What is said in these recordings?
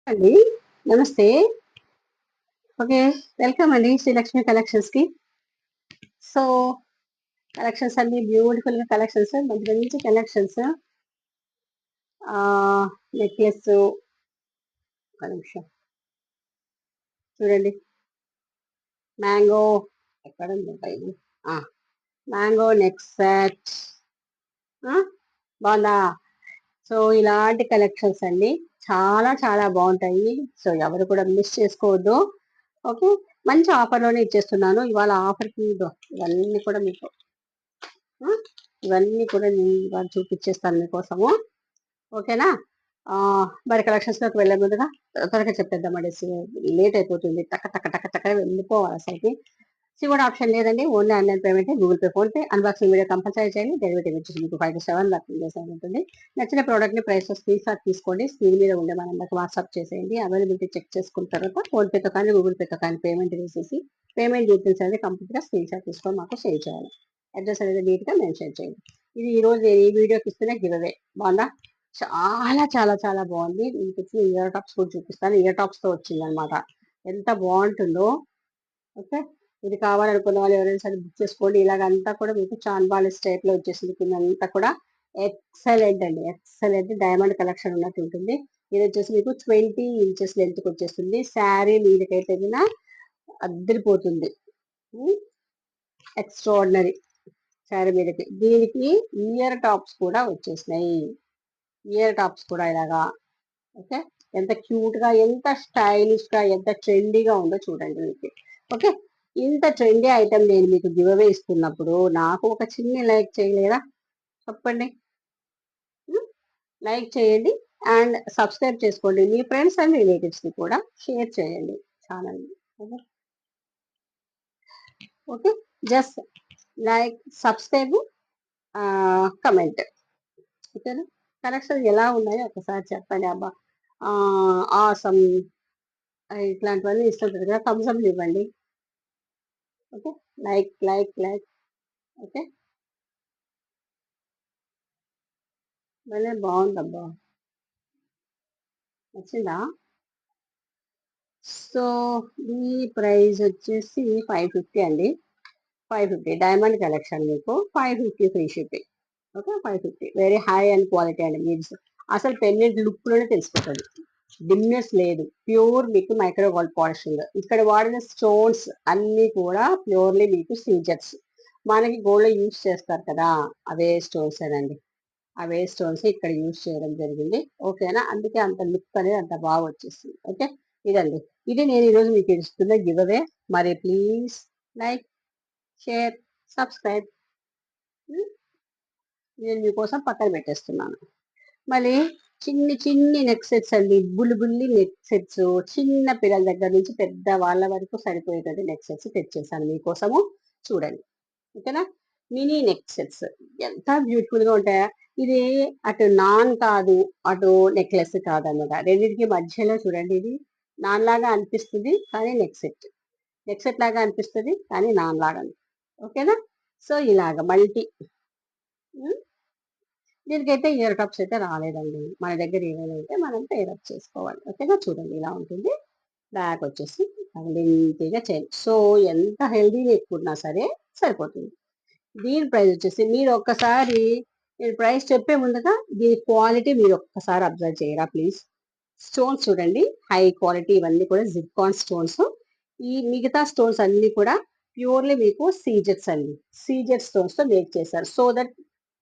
అండి. నమస్తే. Okay. Welcome అండి శ్రీలక్ష్మి కలెక్షన్స్‌కి. సో, కలెక్షన్స్ అన్నీ బ్యూటిఫుల్‌గా కలెక్షన్స్ మంచి మంచి కలెక్షన్స్. నెక్లెస్సు ఒక్క నిమిషం చూడండి. మ్యాంగో ఎక్కడుందబ్బా ఇది? ఆ! Mango neck set. ఆ! బావుందా? సో, ఇలాంటి కలెక్షన్స్ అండి. చాలా చాలా బావుంటాయి. సో, ఎవరు కూడా మిస్ చేసుకోవద్దు. ఓకే. మంచి ఆఫర్‌లోనే ఇచ్చేస్తున్నాను. ఇవాళ ఆఫర్‌కి ఇగో ఇవన్నీ కూడా మీకు ఆ! ఇవన్నీ కూడా నేను ఇవాళ చూపిచ్చేస్తాను మీకోసము. ఓకేనా? మరి కలెక్షన్స్‌లోకి వెళ్ళే ముందుగా త్వరగా చెప్పేద్దామండి. లేట్ అయిపోతుంది. టక టక టక టక వెళ్ళిపోవాలి అసలకి. సిఓడి ఆప్షన్ లేదండి. ఓన్లీ ఆన్‌లైన్ పేమెంటే. Google Pay, PhonePe. Unboxing video compulsory చేయండి. డెలివరీ వచ్చేసి మీకు 5-7 వర్కింగ్ డేస్ అని ఉంటుంది. నచ్చిన ప్రోడక్ట్‌ని ప్రైస్‌లో స్క్రీన్‌షాట్ తీసుకోండి. స్క్రీన్ మీద ఉండే మా నంబర్‌కి వాట్సాప్ చేసేయండి. అవైలబిలిటీ చెక్ చేసుకున్న తర్వాత ఫోన్‌పేతో కానీ, గూగుల్ పేతో కానీ పేమెంట్ వేసేసి పేమెంట్ డీటెయిల్స్ అనేది కంప్లీట్‌గా స్క్రీన్‌షాట్ తీసుకొని మాకు షేర్ చేయాలి. అడ్రస్ అనేది నీట్‌గా మెన్షన్ చేయండి. ఇది ఈరోజు నేను ఈ వీడియోకి ఇస్తున్న గివ్ అవే. బావుందా? చాలా చాలా చాలా బాగుంది. మీకొచ్చిన ఇయర్ టాప్స్ కూడా చూపిస్తాను. ఇయర్ టాప్స్‌తో వచ్చిందనమాట. ఎంత బావుంటుందో. ఓకే. ఇది కావాలనుకున్న వాళ్ళు ఎవరైనా సరే బుక్ చేసుకోండి. ఇలాగంతా కూడా మీకు చాన్బాలిస్ టైప్‌లో వచ్చేసింది. కిందంతా కూడా ఎక్సలెంట్ అండి. ఎక్సలెంట్ డైమండ్ కలెక్షన్ ఉన్నట్టు ఉంటుంది. ఇదొచ్చేసి మీకు 20 ఇంచెస్ లెంత్‌కొచ్చేస్తుంది. శారీ మీదకైతే గిన అద్దిరిపోతుంది. హ్మ్. ఎక్స్ట్రార్డినరీ శారీ మీదకి. దీనికి ఇయర్ టాప్స్ కూడా వచ్చేసినాయి. ఇయర్ టాప్స్ కూడా ఇలాగా ఓకే. ఎంత క్యూట్‌గా, ఎంత స్టైలిష్‌గా, ఎంత ట్రెండీగా ఉందో చూడండి మీకు. ఓకే. ఇంత ట్రెండీ ఐటెమ్ నేను మీకు గివ్ అవే ఇస్తున్నప్పుడు నాకు ఒక చిన్న లైక్ చేయలేరా? చెప్పండి. హ్మ్. లైక్ చేయండి అండ్ సబ్స్క్రైబ్ చేసుకోండి. మీ ఫ్రెండ్స్ అండ్ రిలేటివ్స్‌కి కూడా షేర్ చేయండి ఛానెల్‌ని. Okay. Okay. Just like, subscribe, comment. ఓకేనా? కలెక్షన్ ఎలా ఉన్నాయో ఒకసారి చెప్పండి. అబ్బా! ఆసమ్ ఇట్లాంటివన్నీ ఇస్తుంటది కదా! థమ్స్ అప్‌లు ఇవ్వండి. ఓకే. లైక్. ఓకే. భలే బావుందబ్బా! నచ్చిందా? సో, ఈ ప్రైస్ వచ్చేసి 550 అండి. 550 డైమండ్ కలెక్షన్ మీకు 550 free shipping. Okay. 550 very high and quality అండి. మీన్స్ అసలు పెండెంట్ లుక్‌లోనే తెలిసిపోతది. డిమ్నెస్ లేదు. ప్యూర్ మీకు మైక్రో గోల్డ్ పాలిషింగ్. ఇక్కడ వాడిన స్టోన్స్ అన్నీ కూడా ప్యూర్‌లీ మీకు సీజర్స్. మనకి గోల్డ్‌లో యూజ్ చేస్తారు కదా! అవే స్టోన్సేనండి. అవే స్టోన్స్ ఇక్కడ యూజ్ చేయడం జరిగింది. ఓకేనా? అందుకే అంత లుక్ అనేది అంత బాగా వచ్చేసింది. ఓకే. ఇదండి. ఇది నేను ఈరోజు మీకు ఇస్తున్న గివ్ అవే. మరి ప్లీజ్ లైక్, షేర్, సబ్స్క్రైబ్. హ్మ్. నేను మీకోసం పక్కన పెట్టేస్తున్నాను. మళ్ళీ చిన్ని చిన్ని నెక్ సెట్స్ అండి. బుల్లి నెక్ సెట్స్ చిన్న పిల్లల దగ్గర నుంచి పెద్ద వాళ్ళ వరకు సరిపోయేటట్టు నెక్ సెట్స్ తెచ్చేసాను మీకోసము. చూడండి. ఓకేనా? మినీ నెక్ సెట్స్ ఎంత బ్యూటిఫుల్‌గా ఉంటాయా? ఇది అటు నాన్ కాదు, అటు నెక్లెస్ కాదనమాట. రెండిటికి మధ్యలో చూడండి ఇది నాన్ లాగా అనిపిస్తుంది. కానీ నెక్ సెట్. నెక్ సెట్ లాగా అనిపిస్తది. కానీ నాన్ లాగా ఓకేనా? సో, ఇలాగ మల్టీ హ్మ్. దీనికైతే ఇయర్ కప్స్ అయితే రాలేదండి. మన దగ్గర ఏమైనా ఉంటే మనం పేర్ అప్ చేసుకోవాలి. ఓకేనా? చూడండి ఇలా ఉంటుంది. బ్యాక్ వచ్చేసి లెంతీగా చైన్. సో, ఎంత హెల్తీ పెట్టుకున్నా సరే సరిపోతుంది. దీని ప్రైస్ వచ్చేసి మీరు ఒక్కసారి నేను ప్రైస్ చెప్పే ముందుగా దీని క్వాలిటీ మీరు ఒక్కసారి అబ్జర్వ్ చేయరా ప్లీజ్. స్టోన్స్ చూడండి హై క్వాలిటీ ఇవన్నీ కూడా జిర్కాన్ స్టోన్స్. ఈ మిగతా స్టోన్స్ అన్ని కూడా ప్యూర్లీ మీకు సీజెట్స్ అండి. సీజెట్ స్టోన్స్ తో మేక్ చేశారు. సో దట్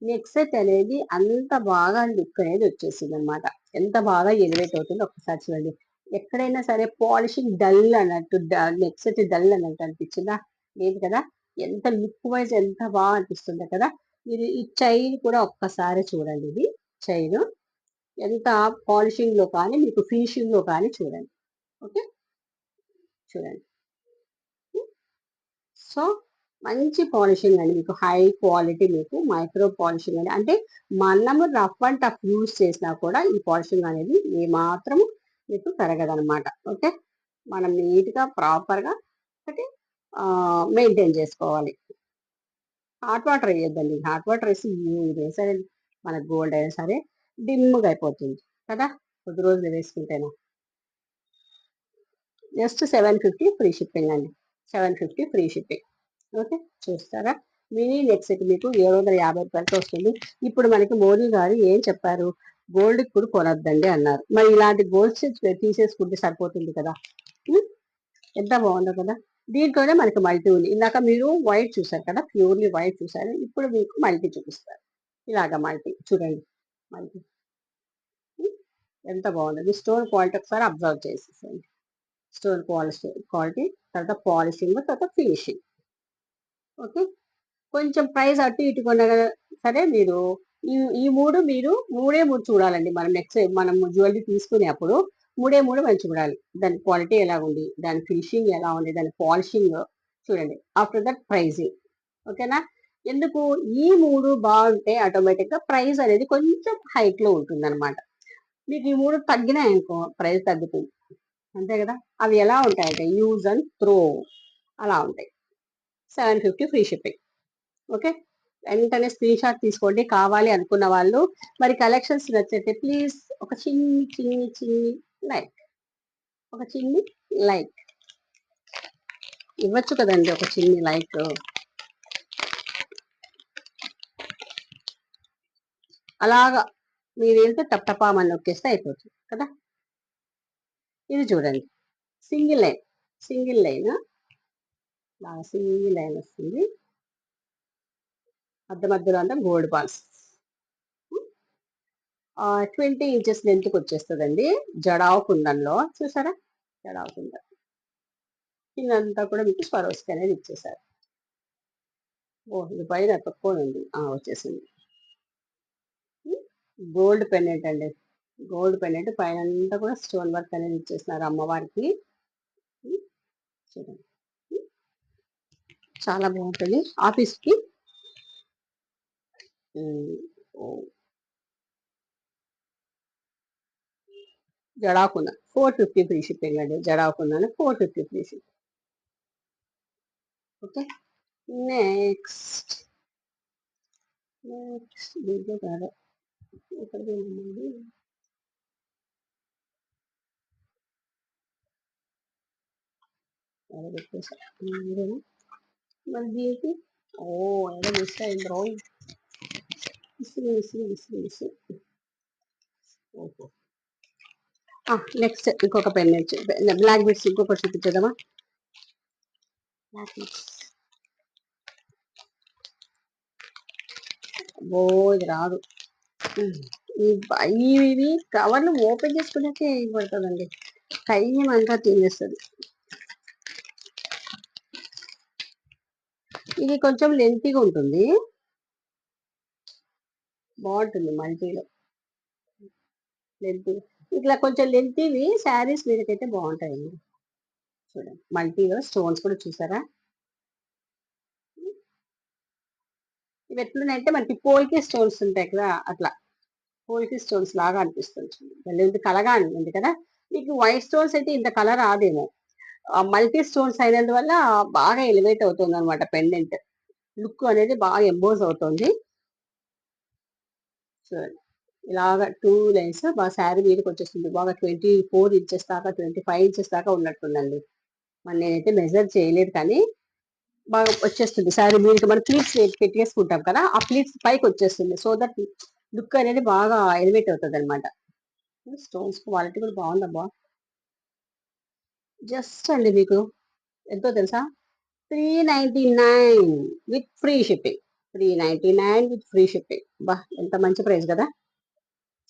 నెక్ సెట్ అనేది అంత బాగా లుక్ అనేది వచ్చేసింది అనమాట. ఎంత బాగా ఎలివేట్ అవుతుందో ఒక్కసారి చూడండి. ఎక్కడైనా సరే పాలిషింగ్ డల్ అన్నట్టు నెక్ సెట్ డల్ అన్నట్టు అనిపించిందా? లేదు కదా? ఎంత లుక్ వైజ్ ఎంత బాగా అనిపిస్తుందో కదా! మీరు ఈ చైన్ కూడా ఒక్కసారి చూడండి ఇది చైను. ఎంత పాలిషింగ్‌లో కానీ, మీకు ఫినిషింగ్‌లో కానీ చూడండి. ఓకే. చూడండి. హ్మ్. సో, మంచి పాలిషింగ్ అండి. మీకు హై క్వాలిటీ మీకు మైక్రో పాలిషింగ్ అని అంటే మనము రఫ్ అండ్ టఫ్ యూజ్ చేసినా కూడా ఈ పాలిషింగ్ అనేది ఏమాత్రం మీకు తరగదనమాట. ఓకే. మనం నీట్‌గా ప్రాపర్‌గా ఒకటి మెయింటైన్ చేసుకోవాలి. హాట్ వాటర్ ఎయొద్దండి. హాట్ వాటర్ ఏసి ఇదే సరే మన గోల్డ్ అయినా సరే డిమ్‌గా అయిపోతుంది కదా! కొద్ది రోజులు వేసుకుంటేనే. జస్ట్ 750 ఫ్రీ షిప్పింగ్ అండి. 750 ఫ్రీ షిప్పింగ్. ఓకే, చూస్తారా? మినీ నెక్ సెట్ మీకు 750 రూపాయలతో వస్తుంది. ఇప్పుడు మనకి మోదీ గారు ఏం చెప్పారు? గోల్డ్ ఇప్పుడు కొనొద్దండి అన్నారు. మరి ఇలాంటి గోల్డ్ సెట్ తీసేసుకుంటే సరిపోతుంది కదా. ఉం? ఎంత బాగుందో కదా. దీంట్లోనే మనకి మల్టీ ఉంది. ఇందాక మీరు వైట్ చూసారు కదా, ప్యూర్లీ వైట్ చూసారు. ఇప్పుడు మీకు మల్టీ చూపిస్తారు. ఇలాగా మల్టీ చూడండి. మల్టీ ఎంత బాగుంది. స్టోన్ క్వాలిటీ ఒకసారి అబ్జర్వ్ చేసేసండి. స్టోన్ క్వాలిటీ, తర్వాత పాలిషింగ్, తర్వాత ఫినిషింగ్. ఓకే, కొంచెం ప్రైస్ అటు ఇటు కొన్నా సరే మీరు ఈ మీరు మూడే మూడు చూడాలండి. మనం నెక్స్ట్ మనం జ్యువెలరీ తీసుకునే అప్పుడు మూడు మనం చూడాలి. దాని క్వాలిటీ ఎలా ఉంది, దాని ఫినిషింగ్ ఎలా ఉంది, దాని పాలిషింగ్ చూడండి. After that prizing. ఓకేనా? ఎందుకు ఈ మూడు బాగుంటే ఆటోమేటిక్ గా ప్రైస్ అనేది కొంచెం హైట్ లో ఉంటుంది అనమాట. మీకు ఈ మూడు తగ్గినాయనుకో ప్రైస్ తగ్గుతుంది. అంతే కదా. అవి ఎలా ఉంటాయంటే యూజ్ అండ్ త్రో అలా ఉంటాయి. 750 ఫ్రీ షిప్పింగ్. ఓకే, వెంటనే స్క్రీన్ షాట్ తీసుకోండి కావాలి అనుకున్న వాళ్ళు. మరి కలెక్షన్స్ నచ్చితే ప్లీజ్ ఒక చిన్ని చిన్ని చిన్ని లైక్, ఒక చిన్ని లైక్ ఇవ్వచ్చు కదండి, ఒక చిన్ని లైక్. అలాగా మీరు వెళ్తే తప్పమని నొక్కేస్తే అయిపోతుంది కదా. ఇది చూడండి, సింగిల్ లైన్, సింగిల్ లైన్, బాగా సింగిల్ లైన్ వస్తుంది. మధ్య మధ్యలో అంతా గోల్డ్ బాల్స్. 20 ఇంచెస్ లెంత్కి వచ్చేస్తుందండి. జడావు కుందంలో చూసారా, జడావు కుందన్ కిందంతా కూడా మీకు స్వరోస్కి అనేది ఇచ్చేసారు. ఓ, ఇది పైన తక్కువ ఉంది, వచ్చేసింది. గోల్డ్ పెండెంట్ అండి, గోల్డ్ పెండెంట్ పైన అంతా కూడా స్టోన్ వర్క్ అనేది ఇచ్చేస్తున్నారు అమ్మవారికి. చూడండి, చాలా బాగుంటుంది ఆఫీస్కి. జడాకున్న 450 ఫ్రీ షిప్పింగ్ అండి. జడాకున్నాను 450 ఫ్రీ షిప్పింగ్. ఓకే, నెక్స్ట్ దీంట్లో కాదు, ఇక్కడ మరి దీనికి ఏదో మిస్ అయింది రోయ్. ఓహో, నెక్స్ట్ ఇంకొక పెన్ బ్లాక్ బిట్స్ ఇంకొకటి చూపించేద్దామా. బ్లాక్ బిట్స్ ఇది రాదు. ఇవి కవర్లు ఓపెన్ చేసుకున్నాకే పడుతుందండి, టైం అంతా తినేస్తుంది. ఇది కొంచెం లెంతీగా ఉంటుంది, బాగుంటుంది మల్టీలో. లెంతీ ఇట్లా కొంచెం లెంతీవి శారీస్ మీదకైతే బాగుంటాయండి. చూడండి, మల్టీలో స్టోన్స్ కూడా చూసారా. ఇవి ఎట్లున్నాయంటే మనకి పోల్కి స్టోన్స్ ఉంటాయి కదా, అట్లా పోల్కి స్టోన్స్ లాగా అనిపిస్తుంది. ఇంత కలగా ఉంది కదా. మీకు వైట్ స్టోన్స్ అయితే ఇంత కలర్ రాదేమో. మల్టీ స్టోన్స్ అయినందువల్ల బాగా ఎలివేట్ అవుతుంది అనమాట. పెండెంట్ లుక్ అనేది బాగా ఎంబోజ్ అవుతుంది. చూడండి, ఇలాగా 2 లైన్స్ బాగా శారీ మీదకి వచ్చేస్తుంది. బాగా 24 ఇంచెస్ దాకా, 25 ఇంచెస్ దాకా ఉన్నట్టుందండి. మరి నేనైతే మెజర్ చేయలేదు కానీ బాగా వచ్చేస్తుంది శారీ మీదకి. మనం ప్లీట్స్ పెట్టేసుకుంటాం కదా, ఆ ప్లీట్స్ పైకి వచ్చేస్తుంది. సో దట్ లుక్ అనేది బాగా ఎలివేట్ అవుతుంది అనమాట. స్టోన్స్ క్వాలిటీ కూడా బాగుందబ్బా. జస్ట్ అండి మీకు ఎంతో తెలుసా, 399 with free shipping. 399 with free shipping. బా, ఎంత మంచి ప్రైస్ కదా.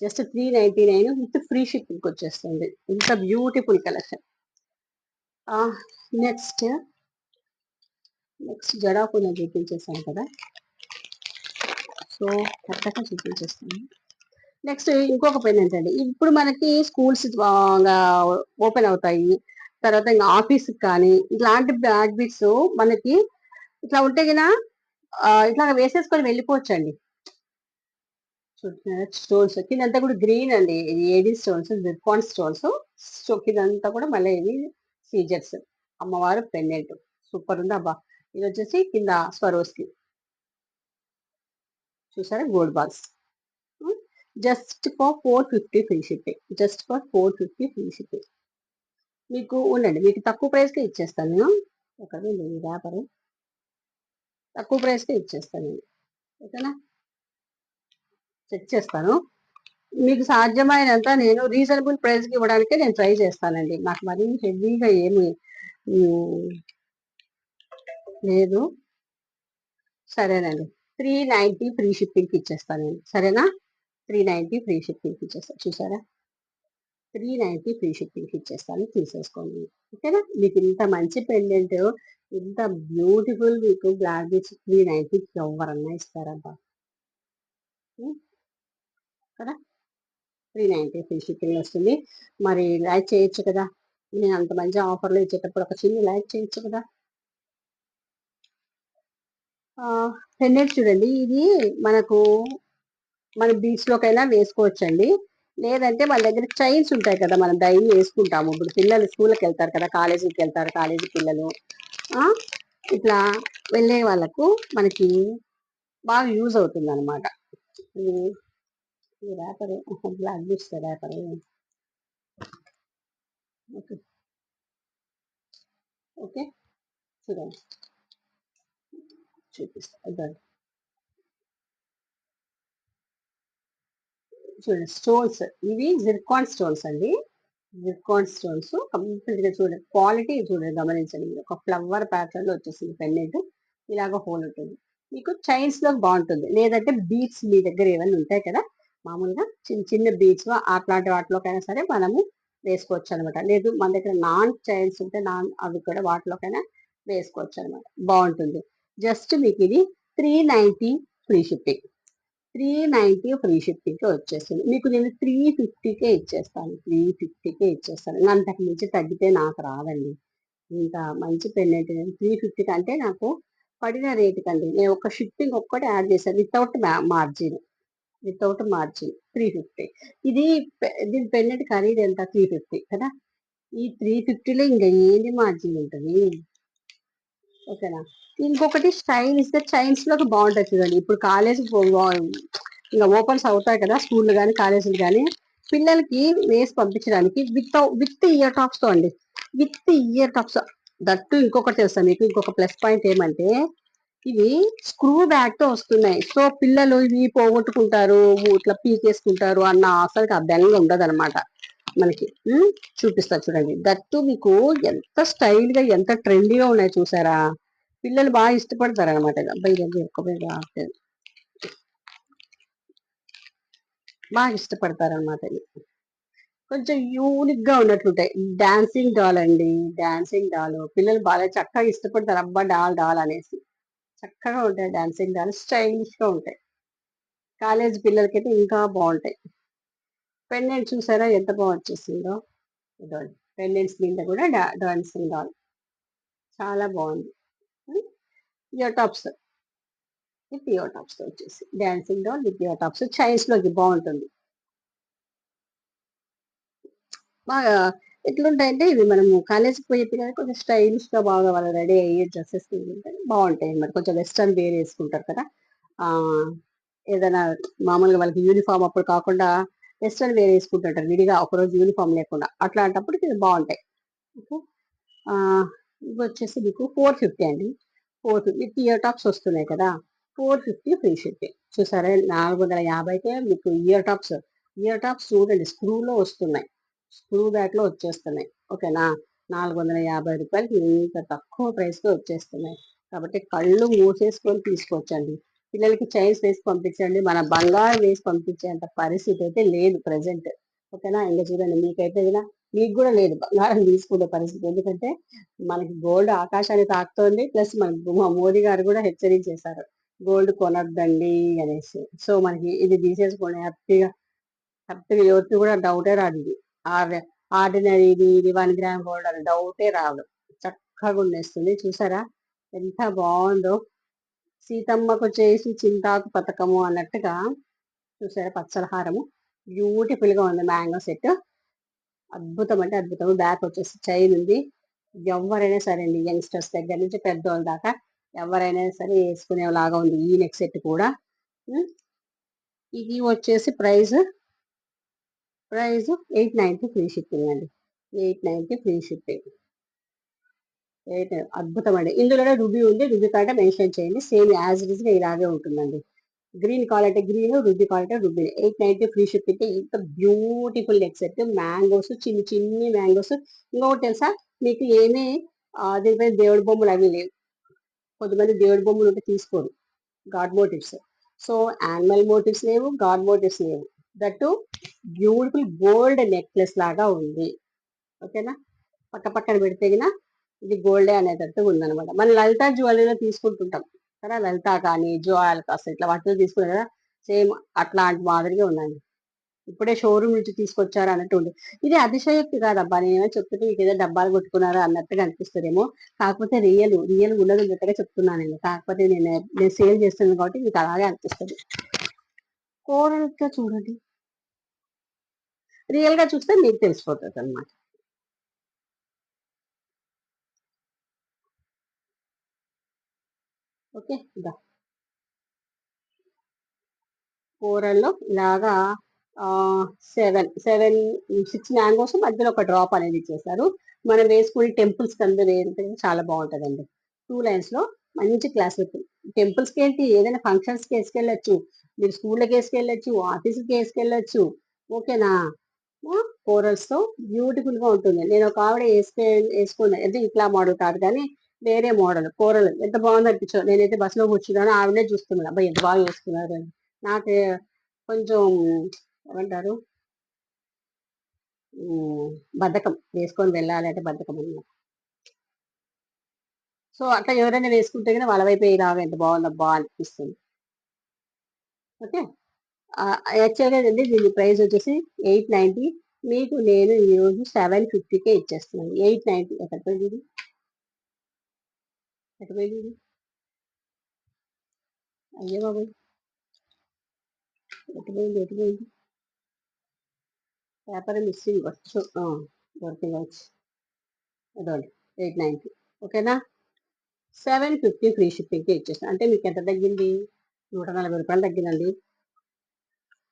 జస్ట్ 399 విత్ ఫ్రీ షిప్పింగ్ వచ్చేస్తుంది. ఇంత బ్యూటిఫుల్ కలెక్షన్. నెక్స్ట్ జడాకున్న చూపించేసాను కదా, సో కరెక్ట్గా చూపించేస్తాను. నెక్స్ట్ ఇంకొక పెన్ ఏంటండి, ఇప్పుడు మనకి స్కూల్స్ ఓపెన్ అవుతాయి. తర్వాత ఇంకా ఆఫీస్ కానీ ఇట్లాంటి బ్యాగ్ బిట్స్ మనకి ఇట్లా ఉంటే కదా, ఇట్లా వేసేసుకొని వెళ్ళిపోవచ్చండి. స్టోన్స్ కిందంతా కూడా గ్రీన్ అండి, ఇది AD stones, Zircon stones. So కిందంతా కూడా మళ్ళీ ఇది సీజర్స్, అమ్మవారు పెండెంట్ సూపర్ ఉంది అబ్బా. ఇది వచ్చేసి కింద స్వరోస్కి చూసారా, gold balls. Just for 450 free shipping. Just for 450 free shipping. మీకు ఉండండి, మీకు తక్కువ ప్రైస్కే ఇచ్చేస్తాను నేను. ఒక వ్యాపారం తక్కువ ప్రైస్కే ఇచ్చేస్తాను నేను. ఓకేనా, చెక్ చేస్తాను. మీకు సాధ్యమైనంత నేను రీజనబుల్ ప్రైస్కి ఇవ్వడానికే నేను ట్రై చేస్తానండి. నాకు మరీ హెవీగా ఏమి లేదు. సరేనండి, 390 ఫ్రీ షిప్పింగ్కి ఇచ్చేస్తాను నేను. సరేనా, 390 ఫ్రీ షిప్పింగ్కి ఇచ్చేస్తాను. చూసారా, 390 ఫ్రీ షిప్పింగ్కి ఇచ్చేస్తాను, తీసేసుకోండి. ఓకేనా, మీకు ఇంత మంచి పెండెంట్, ఇంత బ్యూటిఫుల్ మీకు బ్లాక్ బీచ్ 390 ఎవరన్నా ఇస్తారబ్బా కదా. 390 ఫ్రీ షిప్పింగ్ వస్తుంది. మరి లైక్ చేయొచ్చు కదా, నేను అంత మంచి ఆఫర్లో ఇచ్చేటప్పుడు ఒక చిన్న లైక్ చేయొచ్చు కదా. పెండెంట్ చూడండి, ఇది మనకు మన బీచ్ లోకైనా వేసుకోవచ్చండి. లేదంటే మన దగ్గర చైన్స్ ఉంటాయి కదా, మనం డైలీ వేసుకుంటాము. ఇప్పుడు పిల్లలు స్కూల్కి వెళ్తారు కదా, కాలేజీకి వెళ్తారు కాలేజీ పిల్లలు, ఇట్లా వెళ్ళే వాళ్ళకు మనకి బాగా యూజ్ అవుతుంది అనమాట. ఈ wrapper black beach wrapper. Okay, okay, చూడండి, చూపిస్తా. చూడండి స్టోన్స్, ఇవి జిర్కాన్ స్టోన్స్ అండి. జిర్కాన్ స్టోన్స్ కంప్లీట్ గా చూడండి, క్వాలిటీ చూడండి, గమనించండి. ఒక ఫ్లవర్ ప్యాటర్న్ లో వచ్చేసింది పెండెంట్, ఇలాగ హోల్ ఉంటుంది. మీకు చైన్స్ లో బాగుంటుంది. లేదంటే బీడ్స్ మీ దగ్గర ఏమైనా ఉంటాయి కదా, మామూలుగా చిన్న చిన్న బీడ్స్ అట్లాంటి వాటిలోకైనా సరే మనము వేసుకోవచ్చు అనమాట. లేదు మన దగ్గర నాన్ చైన్స్ ఉంటే అవి కూడా వాటిలోకైనా వేసుకోవచ్చు అనమాట, బాగుంటుంది. జస్ట్ మీకు ఇది 390 ఫ్రీ షిప్పింగ్. 390 ఫ్రీ షిప్పింగ్కే వచ్చేస్తుంది. మీకు నేను 350కే ఇచ్చేస్తాను, 350కే ఇచ్చేస్తాను. అంతకు మించి తగ్గితే నాకు రాదండి. ఇంత మంచి పెన్నెంట్ నేను 350 అంటే నాకు పడిన రేటు కండి. నేను ఒక షిప్పింగ్ ఒక్కటే యాడ్ చేశాను, మార్జిన్ వితౌట్ మార్జిన్ 350. ఇది దీని పెన్నెంట్ ఖరీదు ఎంత, 350 కదా. ఈ 350లో ఇంకా ఏంటి మార్జిన్ ఉంటుంది. ఓకేనా, ఇంకొకటి స్టైల్ ఇస్తే చైన్స్ లోకి బాగుంటుంది చూడండి. ఇప్పుడు కాలేజ్ ఇంకా ఓపెన్స్ అవుతాయి కదా, స్కూల్ కానీ కాలేజీలు కానీ, పిల్లలకి వేసి పంపించడానికి విత్ ఇయర్ టాప్స్ తో అండి, విత్ ఇయర్ టాప్స్. దట్టు ఇంకొకటి తెలుసా మీకు, ఇంకొక ప్లస్ పాయింట్ ఏమంటే ఇవి స్క్రూ బ్యాగ్ తో వస్తున్నాయి. సో పిల్లలు ఇవి పోగొట్టుకుంటారు, ఇట్లా పీకేసుకుంటారు అన్న అసలు ఆ బెంగ ఉండదు అనమాట మనకి. చూపిస్తా చూడండి, దట్టు మీకు ఎంత స్టైల్ గా ఎంత ట్రెండీగా ఉన్నాయి చూసారా. పిల్లలు బాగా ఇష్టపడతారు అనమాట. అబ్బాయి ఎక్కువ బాగా ఇష్టపడతారు అనమాట. కొంచెం యూనిక్ గా ఉన్నట్లుంటాయి. డాన్సింగ్ డాల్ అండి, డాన్సింగ్ డాల్ పిల్లలు బాగా చక్కగా ఇష్టపడతారు. అబ్బా డాల్ డాల్ అనేసి చక్కగా ఉంటాయి. డాన్సింగ్ డాల్ స్టైలిష్ గా ఉంటాయి. కాలేజ్ పిల్లలకైతే ఇంకా బాగుంటాయి. పెండెంట్ చూసారా ఎంత బాగా వచ్చేసిందో. పెండెంట్స్ మీద కూడా డాన్సింగ్ డాల్ చాలా బాగుంది. Ear tops with ear tops వచ్చేసి dancing doll with ear tops chains లోకి బాగుంటుంది. బాగా ఎట్లుంటాయంటే ఇవి మనము కాలేజీకి పోయే పిల్లలు కొంచెం స్టైలిష్ గా బాగా వాళ్ళు రెడీ అయ్యే డ్రెస్సెస్ బాగుంటాయి అన్నమాట. కొంచెం వెస్టర్న్ వేర్ వేసుకుంటారు కదా. ఆ ఏదైనా మామూలుగా వాళ్ళకి యూనిఫామ్ అప్పుడు కాకుండా వెస్టర్న్ వేర్ వేసుకుంటుంటారు విడిగా, ఒకరోజు యూనిఫామ్ లేకుండా. అట్లాంటప్పుడు ఇది బాగుంటాయి. ఓకే, ఆ ఇవి వచ్చేసి మీకు 450 అండి. 450 విత్ ఇయర్ టాప్స్ వస్తున్నాయి కదా, 450 ఫ్రీ షిప్పింగ్. చూసారా, 450కే మీకు ఇయర్ టాప్స్ చూడండి, స్క్రూలో వస్తున్నాయి, స్క్రూ బ్యాక్ లో వచ్చేస్తున్నాయి. ఓకేనా, 450 రూపాయలకి ఇంత తక్కువ ప్రైస్ లో వచ్చేస్తున్నాయి. కాబట్టి కళ్ళు మూసేసుకొని తీసుకోవచ్చండి. పిల్లలకి చైన్స్ వేసి పంపించండి, మన బంగారం వేసి పంపించేంత పరిస్థితి అయితే లేదు ప్రజెంట్. ఓకేనా, ఇంకా చూడండి మీకైతే కదా, మీకు కూడా లేదు బంగారం తీసుకునే పరిస్థితి. ఎందుకంటే మనకి గోల్డ్ ఆకాశాన్ని తాకుతోంది, ప్లస్ మనకి మా మోదీ గారు కూడా హెచ్చరించేశారు గోల్డ్ కొనొద్దండి అనేసి. సో మనకి ఇది తీసేసుకొని హ్యాపీగా హ్యాపీగా ఎవరికి కూడా డౌటే రాదు. ఇది ఆర్డినరీ, ఇది 1 గ్రామ్ గోల్డ్ అని డౌటే రాదు. చక్కగా ఉండేస్తుంది. చూసారా ఎంత బాగుందో, సీతమ్మకు చేసి చింతాకు పథకము అన్నట్టుగా. చూసారా పచ్చలహారము బ్యూటిఫుల్ గా ఉంది. మ్యాంగో సెట్ అద్భుతం అంటే అద్భుతం. బ్యాక్ వచ్చేసి చైన్ ఉంది. ఎవరైనా సరే అండి, యంగ్స్టర్స్ దగ్గర నుంచి పెద్దోళ్ళ దాకా ఎవరైనా సరే వేసుకునేలాగా ఉంది. ఈ నెక్ సెట్ కూడా. ఉమ్, ఇది వచ్చేసి ప్రైస్ 890 ఫ్రీ షిప్పింగ్ అండి. 890 ఫ్రీ షిప్పింగ్. అద్భుతం అండి. ఇందులోనే రుబీ ఉంది. రుబీ కార్డ్ మెన్షన్ చేయండి. సేమ్ యాజ్ ఇట్ ఇస్ గా ఇలాగే ఉంటుందండి. గ్రీన్ కావాలంటే గ్రీన్, రుబీ కావాలంటే రుబీ. 890 free shipping. ఇంత బ్యూటిఫుల్ నెక్ సెట్. మ్యాంగోస్, చిన్ని చిన్ని మ్యాంగోస్. ఇంకొకటి తెలుసా మీకు ఏమీ దీనిపై దేవుడి బొమ్మలు అవి లేవు. కొంతమంది దేవుడి బొమ్మలు ఉంటే తీసుకోరు. God motives. So animal motives లేవు, గాడ్ మోటివ్స్ లేవు. దట్టు బ్యూటిఫుల్ గోల్డ్ నెక్లెస్ లాగా ఉంది. ఓకేనా? పక్క పక్కన పెడితే గిన ఇది గోల్డే అనేటట్టు ఉందన్నమాట. మన లలిత జ్యువెలరీలో తీసుకుంటుంటాం కదా, లలిత కానీ జ్యువెల్ కాస్త ఇట్లా వాటిలో తీసుకున్నాం కదా, సేమ్ అట్లాంటి మాదిరిగా ఉందండి. ఇప్పుడే షోరూమ్ నుంచి తీసుకొచ్చారు అన్నట్టు ఉంది. ఇది అతిశయోక్తి కాదబ్బా, నేనేమో చెప్తుంటే మీకు ఏదో డబ్బాలు కొట్టుకున్నారా అన్నట్టుగా అనిపిస్తుందేమో. కాకపోతే రియల్ ఉన్నది ఉన్నట్టుగా చెప్తున్నాను నేను. కాకపోతే నేను సేల్ చేస్తున్నాను కాబట్టి మీకు అలాగే అనిపిస్తుంది. కోరల్ గా చూడండి, రియల్ గా చూస్తే మీకు తెలిసిపోతుంది అనమాట. ఓకే, ఇదా కూరల్లో ఇలాగా ఆ 6 మ్యాంగోస్ మధ్యలో ఒక డ్రాప్ అనేది ఇచ్చేసారు. మనం వేసుకుని టెంపుల్స్ కి అందరూ చాలా బాగుంటదండి. 2 లైన్స్ లో మంచి క్లాస్ లుక్. టెంపుల్స్ కి ఏంటి, ఏదైనా ఫంక్షన్స్ కి వేసుకెళ్ళచ్చు, మీరు స్కూళ్ళకి వేసుకెళ్ళచ్చు, ఆఫీస్కి వేసుకెళ్ళచ్చు. ఓకేనా? కోరల్స్ తో బ్యూటిఫుల్ గా ఉంటుంది. నేను ఒక ఆవిడ వేసుకున్నా, అంటే ఇట్లా మోడల్ కాదు కానీ వేరే మోడల్ కోరల్ ఎంత బాగుంది అనిపించదు. నేనైతే బస్ లో కూర్చున్నాను, ఆవిడనే చూస్తున్నాను, అబ్బాయి ఎంత బాగా వేసుకున్నారు అని. నాకు కొంచెం ఏమంటారు, బద్ధకం, వేసుకొని వెళ్ళాలి అంటే బద్ధకం అన్నమాట. సో అట్లా ఎవరైనా వేసుకుంటే కానీ వాళ్ళ వైపు రావు, ఎంత బాగుందబ్బా అనిపిస్తుంది. ఓకే. యాక్చువల్గా అండి దీని ప్రైస్ వచ్చేసి 890. మీకు నేను ఈరోజు 750కే ఇచ్చేస్తున్నాను. 890. ఎక్కడ పోయింది ఇది? ఎక్కడ పోయింది ఇది? అయ్యే బాబు, ఎటు పోయింది? పేపర్ మిస్సింగ్ వచ్చు, దొరికింది వచ్చు. అదోండి 890. ఓకేనా? 750 ఫ్రీ షిప్పింగ్కి ఇచ్చేస్తాను. అంటే మీకు ఎంత తగ్గింది? 140 రూపాయలు తగ్గిందండి.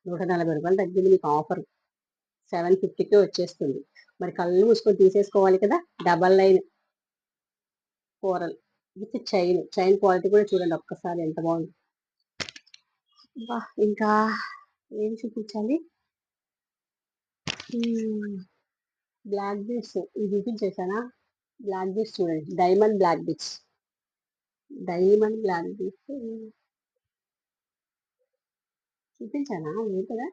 140 రూపాయలు తగ్గింది మీకు ఆఫర్. 750కే వచ్చేస్తుంది. మరి కళ్ళు మూసుకొని తీసేసుకోవాలి కదా. Double line coral with chain quality కూడా చూడండి ఒక్కసారి ఎంత బాగుంది. ఇంకా ఏం చూపించాలి? బ్లాక్ బీడ్స్ ఇది చూపించేసానా? బ్లాక్ బీడ్స్ చూడండి, డైమండ్ బ్లాక్ బీడ్స్. చూపించానా? లేదు కదా.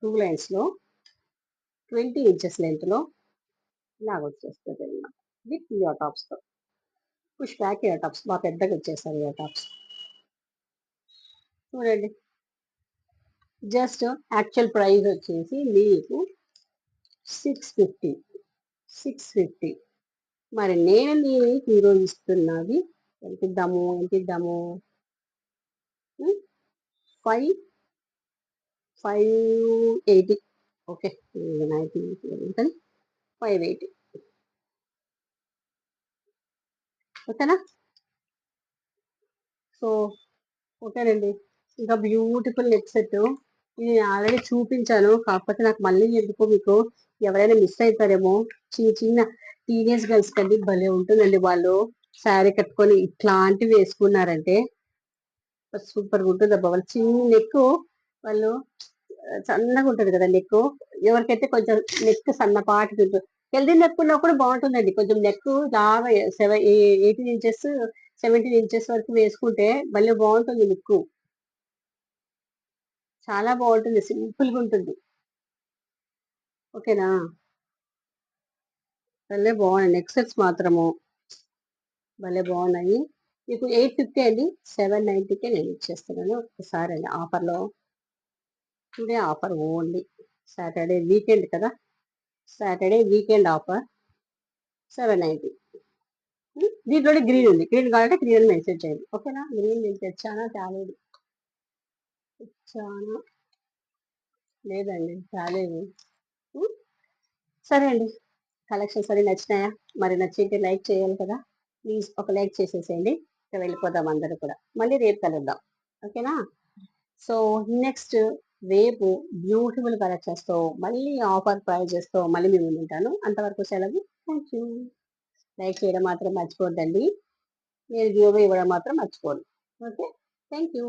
2 లైన్స్ లో 20 ఇంచెస్ లెంత్ లో ఇలాగ వచ్చేస్తుంది అనమాట. విత్ ఇయర్ టాప్స్ తో, పుష్ బ్యాక్ ఇయర్ టాప్స్ బాగా పెద్దగా వచ్చేస్తారు. ఇయర్ టాప్స్ చూడండి. జస్ట్ యాక్చువల్ ప్రైస్ వచ్చేసి మీకు 650. 650. మరి నేను మీకు ఈరోజు ఇస్తున్నది ఎంత ఇద్దాము? 580. ఓకే, 580. ఓకేనా? సో ఓకేనండి. ఇంకా బ్యూటిఫుల్ నెక్ సెట్ ఇది ఆల్రెడీ చూపించాను. కాకపోతే నాకు మళ్ళీ ఎందుకో మీకు ఎవరైనా మిస్ అవుతారేమో. చిన్న చిన్న టీనేజ్ గర్ల్స్ కండి భలే ఉంటుందండి. వాళ్ళు శారీ కట్టుకొని ఇట్లాంటివి వేసుకున్నారంటే సూపర్ గా ఉంటుంది అబ్బా. వాళ్ళు చిన్న నెక్, వాళ్ళు సన్నగా ఉంటుంది కదా నెక్. ఎవరికైతే కొంచెం నెక్ సన్నపాటి ఉంటుంది, హెల్దీ నెక్ ఉన్నా కూడా బాగుంటుందండి. కొంచెం నెక్ బాగా 18 ఇంచెస్ 17 ఇంచెస్ వరకు వేసుకుంటే భలే బాగుంటుంది నెక్. చాలా బాగుంటుంది, సింపుల్ గా ఉంటుంది. ఓకేనా? భలే బాగున్నాయి నెక్ సెట్స్ మాత్రము, భలే బాగున్నాయి. మీకు 850 అండి, 790కే నేను ఇచ్చేస్తున్నాను. ఒకసారి అండి ఆఫర్లో. Today offer only Saturday weekend కదా, సాటర్డే వీకెండ్ ఆఫర్ 790. దీంట్లోనే గ్రీన్ ఉంది, గ్రీన్ కావాలంటే గ్రీన్ మెన్షన్ చేయండి. ఓకేనా? గ్రీన్ నేను తెచ్చానా తేలేదు, తెచ్చానా లేదండి తేలేదు. సరే అండి, కలెక్షన్స్ అన్ని నచ్చినాయా? మరి నచ్చింటే లైక్ చేయాలి కదా. ప్లీజ్ ఒక లైక్ చేసేసేయండి. ఇక వెళ్ళిపోదాం అందరూ కూడా. మళ్ళీ రేపు కలుద్దాం. ఓకేనా? సో నెక్స్ట్ రేపు బ్యూటిఫుల్ కలెక్షన్స్తో మళ్ళీ ఆఫర్ ప్రైజెస్తో మళ్ళీ మేము ఉంటాను. అంతవరకు సెలవు. Thank you. లైక్ చేయడం మాత్రం మర్చిపోద్దండి. మీరు గివ్ అవే ఇవ్వడం మాత్రం మర్చిపోదు. ఓకే. Thank you.